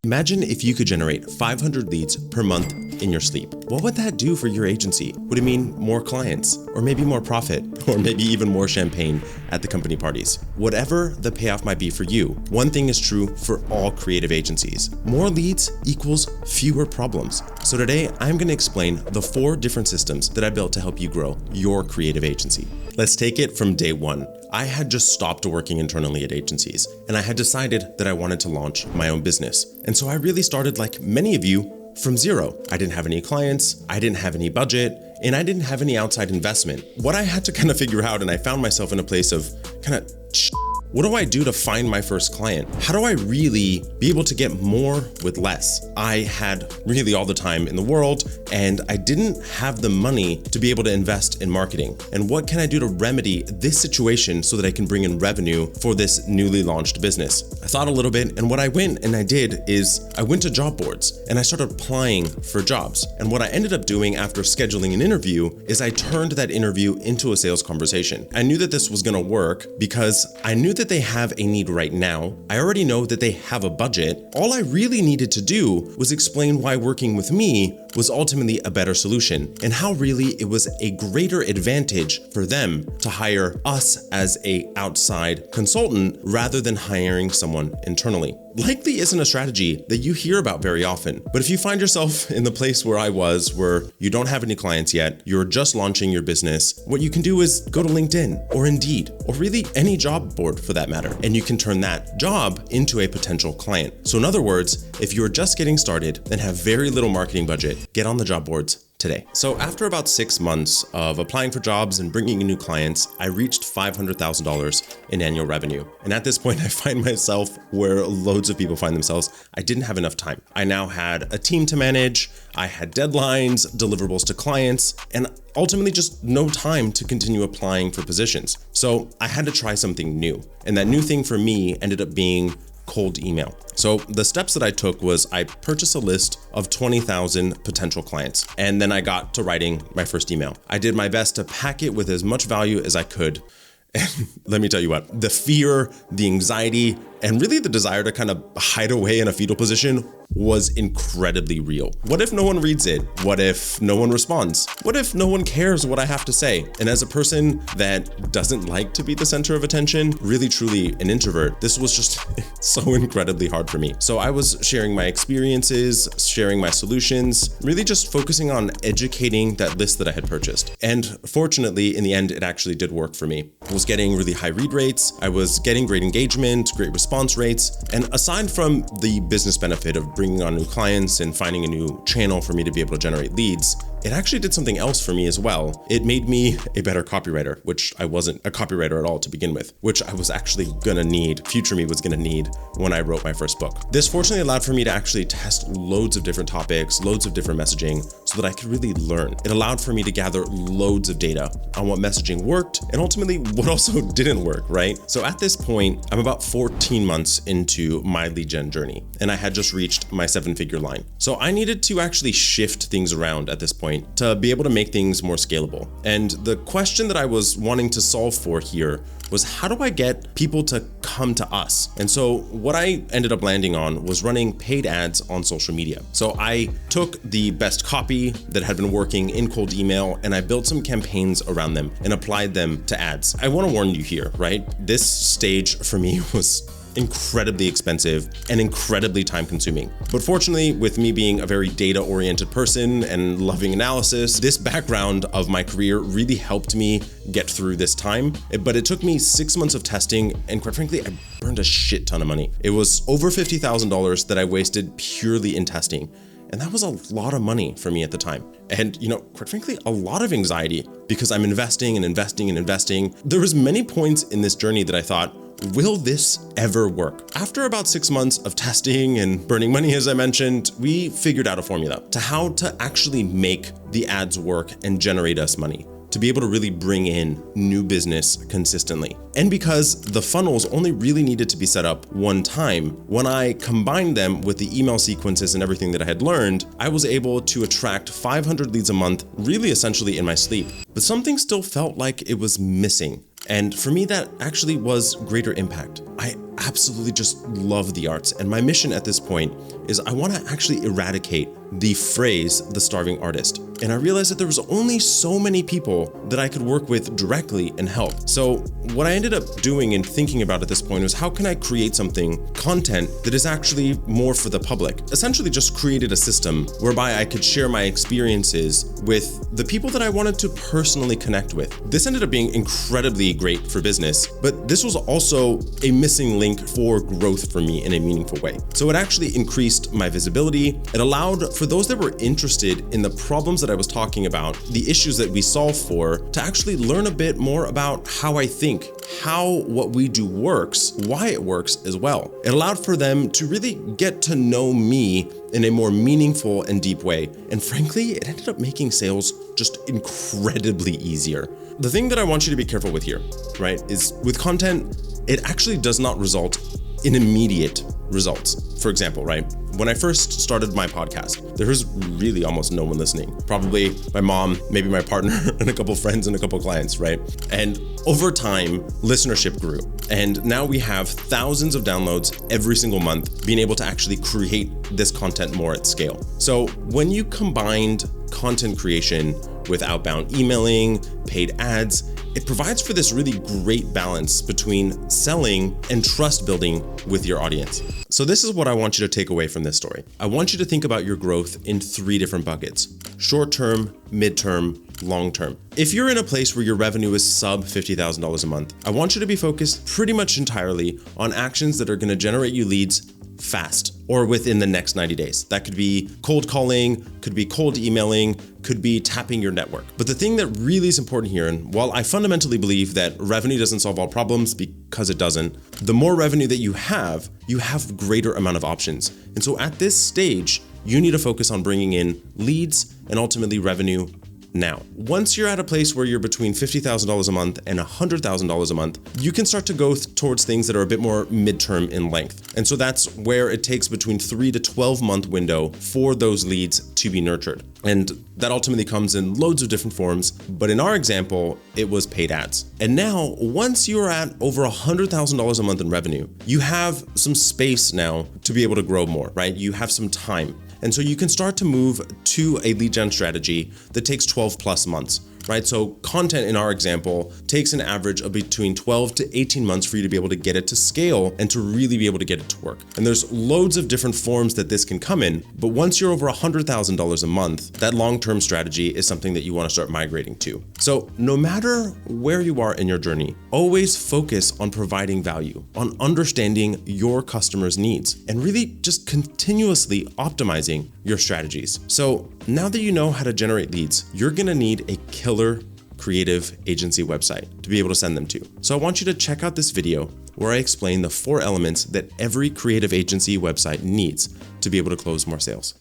Imagine if you could generate 500 leads per month in your sleep. What would that do for your agency? Would it mean more clients, or maybe more profit, or maybe even more champagne at the company parties? Whatever the payoff might be for you, one thing is true for all creative agencies. More leads equals fewer problems. So today, I'm going to explain the 4 different systems that I built to help you grow your creative agency. Let's take it from day one. I had just stopped working internally at agencies, and I had decided that I wanted to launch my own business. And so I really started, like many of you, from zero. I didn't have any clients, I didn't have any budget, and I didn't have any outside investment. What I had to kind of figure out, and I found myself in a place of kind of what do I do to find my first client? How do I really be able to get more with less? I had really all the time in the world, and I didn't have the money to be able to invest in marketing. And what can I do to remedy this situation so that I can bring in revenue for this newly launched business? I thought a little bit, and what I went and I did is I went to job boards and I started applying for jobs. And what I ended up doing after scheduling an interview is I turned that interview into a sales conversation. I knew that this was gonna work because I knew that they have a need right now. I already know that they have a budget. All I really needed to do was explain why working with me was ultimately a better solution, and how really it was a greater advantage for them to hire us as an outside consultant rather than hiring someone internally. Likely isn't a strategy that you hear about very often, but if you find yourself in the place where I was, where you don't have any clients yet, you're just launching your business, what you can do is go to LinkedIn or Indeed, or really any job board for that matter, and you can turn that job into a potential client. So in other words, if you're just getting started and have very little marketing budget, get on the job boards today. So after about 6 months of applying for jobs and bringing in new clients, I reached $500,000 in annual revenue. And at this point, I find myself where loads of people find themselves. I didn't have enough time. I now had a team to manage, I had deadlines, deliverables to clients, and ultimately just no time to continue applying for positions. So I had to try something new. And that new thing for me ended up being cold email. So the steps that I took was I purchased a list of 20,000 potential clients, and then I got to writing my first email. I did my best to pack it with as much value as I could. And let me tell you what, the fear, the anxiety, and really the desire to kind of hide away in a fetal position was incredibly real. What if no one reads it? What if no one responds? What if no one cares what I have to say? And as a person that doesn't like to be the center of attention, really truly an introvert, this was just so incredibly hard for me. So I was sharing my experiences, sharing my solutions, really just focusing on educating that list that I had purchased. And fortunately, in the end, it actually did work for me. I was getting really high read rates, I was getting great engagement, great response rates, and aside from the business benefit of bringing on new clients and finding a new channel for me to be able to generate leads, it actually did something else for me as well. It made me a better copywriter, which I wasn't a copywriter at all to begin with, which I was actually gonna need, future me was gonna need when I wrote my first book. This fortunately allowed for me to actually test loads of different topics, loads of different messaging, so that I could really learn. It allowed for me to gather loads of data on what messaging worked and ultimately what also didn't work, right? So at this point, I'm about 14 months into my lead gen journey, and I had just reached my 7-figure line. So I needed to actually shift things around at this point to be able to make things more scalable. And the question that I was wanting to solve for here was, how do I get people to come to us? And so what I ended up landing on was running paid ads on social media. So I took the best copy that had been working in cold email and I built some campaigns around them and applied them to ads. I want to warn you here, right? This stage for me was incredibly expensive and incredibly time consuming. But fortunately, with me being a very data oriented person and loving analysis, this background of my career really helped me get through this time. But it took me 6 months of testing, and quite frankly, I burned a shit ton of money. It was over $50,000 that I wasted purely in testing. And that was a lot of money for me at the time. And, quite frankly, a lot of anxiety because I'm investing and investing and investing. There was many points in this journey that I thought, will this ever work? After about 6 months of testing and burning money, as I mentioned, we figured out a formula to how to actually make the ads work and generate us money, to be able to really bring in new business consistently. And because the funnels only really needed to be set up one time, when I combined them with the email sequences and everything that I had learned, I was able to attract 500 leads a month, really essentially in my sleep. But something still felt like it was missing. And for me, that actually was greater impact. I absolutely just love the arts. And my mission at this point is I want to actually eradicate the phrase, the starving artist. And I realized that there was only so many people that I could work with directly and help. So what I ended up doing and thinking about at this point was, how can I create content that is actually more for the public? Essentially just created a system whereby I could share my experiences with the people that I wanted to personally connect with. This ended up being incredibly great for business, but this was also a missing link for growth for me in a meaningful way. So it actually increased my visibility. It allowed for those that were interested in the problems that I was talking about, the issues that we solve for, to actually learn a bit more about how I think, how what we do works, why it works as well. It allowed for them to really get to know me in a more meaningful and deep way. And frankly, it ended up making sales just incredibly easier. The thing that I want you to be careful with here, right, is with content, it actually does not result in immediate results. For example, right, when I first started my podcast, there was really almost no one listening. Probably my mom, maybe my partner, and a couple friends and a couple clients, right? And over time, listenership grew. And now we have thousands of downloads every single month, being able to actually create this content more at scale. So when you combined content creation with outbound emailing, paid ads, it provides for this really great balance between selling and trust building with your audience. So this is what I want you to take away from this story. I want you to think about your growth in 3 different buckets: short-term, mid-term, long-term. If you're in a place where your revenue is sub $50,000 a month, I want you to be focused pretty much entirely on actions that are going to generate you leads fast or within the next 90 days. That could be cold calling, could be cold emailing, could be tapping your network. But the thing that really is important here, and while I fundamentally believe that revenue doesn't solve all problems, because it doesn't, the more revenue that you have greater amount of options. And so at this stage, you need to focus on bringing in leads and ultimately revenue now. Once you're at a place where you're between $50,000 a month and $100,000 a month, you can start to go towards things that are a bit more midterm in length. And so that's where it takes between 3 to 12 month window for those leads to be nurtured. And that ultimately comes in loads of different forms. But in our example, it was paid ads. And now, once you're at over $100,000 a month in revenue, you have some space now to be able to grow more, right? You have some time. And so you can start to move to a lead gen strategy that takes 12 plus months, right? So content in our example takes an average of between 12 to 18 months for you to be able to get it to scale and to really be able to get it to work. And there's loads of different forms that this can come in, but once you're over $100,000 a month, that long-term strategy is something that you want to start migrating to. So no matter where you are in your journey, always focus on providing value, on understanding your customers' needs, and really just continuously optimizing your strategies. So now that you know how to generate leads, you're going to need a killer creative agency website to be able to send them to. So I want you to check out this video where I explain the 4 elements that every creative agency website needs to be able to close more sales.